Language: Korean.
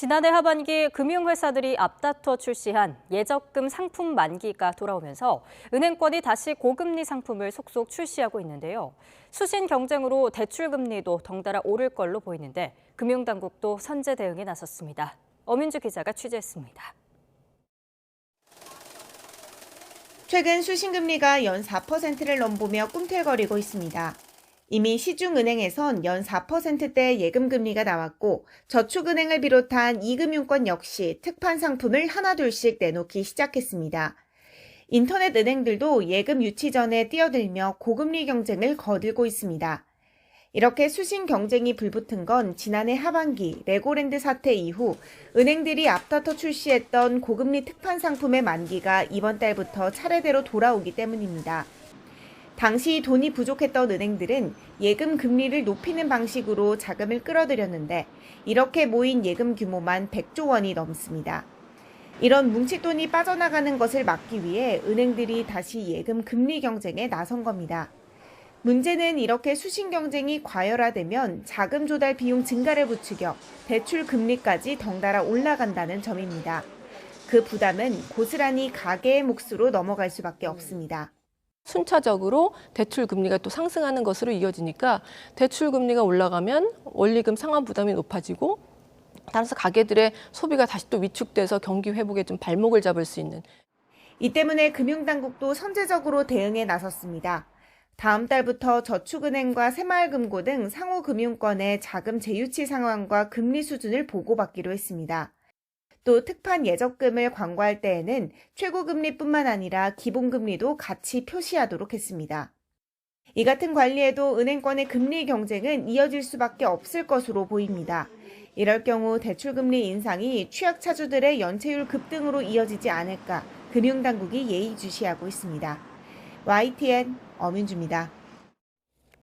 지난해 하반기 금융회사들이 앞다퉈 출시한 예적금 상품 만기가 돌아오면서 은행권이 다시 고금리 상품을 속속 출시하고 있는데요. 수신 경쟁으로 대출금리도 덩달아 오를 걸로 보이는데 금융당국도 선제 대응에 나섰습니다. 엄윤주 기자가 취재했습니다. 최근 수신금리가 연 4%를 넘보며 꿈틀거리고 있습니다. 이미 시중은행에선 연 4%대 예금금리가 나왔고 저축은행을 비롯한 이금융권 역시 특판 상품을 하나둘씩 내놓기 시작했습니다. 인터넷 은행들도 예금 유치 전에 뛰어들며 고금리 경쟁을 거들고 있습니다. 이렇게 수신 경쟁이 불붙은 건 지난해 하반기 레고랜드 사태 이후 은행들이 앞다퉈 출시했던 고금리 특판 상품의 만기가 이번 달부터 차례대로 돌아오기 때문입니다. 당시 돈이 부족했던 은행들은 예금 금리를 높이는 방식으로 자금을 끌어들였는데 이렇게 모인 예금 규모만 100조 원이 넘습니다. 이런 뭉칫돈이 빠져나가는 것을 막기 위해 은행들이 다시 예금 금리 경쟁에 나선 겁니다. 문제는 이렇게 수신 경쟁이 과열화되면 자금 조달 비용 증가를 부추겨 대출 금리까지 덩달아 올라간다는 점입니다. 그 부담은 고스란히 가계의 몫으로 넘어갈 수밖에 없습니다. 순차적으로 대출 금리가 또 상승하는 것으로 이어지니까 대출 금리가 올라가면 원리금 상환 부담이 높아지고 따라서 가계들의 소비가 다시 또 위축돼서 경기 회복에 좀 발목을 잡을 수 있는. 이 때문에 금융당국도 선제적으로 대응에 나섰습니다. 다음 달부터 저축은행과 새마을금고 등 상호금융권의 자금 재유치 상황과 금리 수준을 보고받기로 했습니다. 또 특판 예적금을 광고할 때에는 최고금리뿐만 아니라 기본금리도 같이 표시하도록 했습니다. 이 같은 관리에도 은행권의 금리 경쟁은 이어질 수밖에 없을 것으로 보입니다. 이럴 경우 대출금리 인상이 취약차주들의 연체율 급등으로 이어지지 않을까 금융당국이 예의주시하고 있습니다. YTN 엄윤주입니다.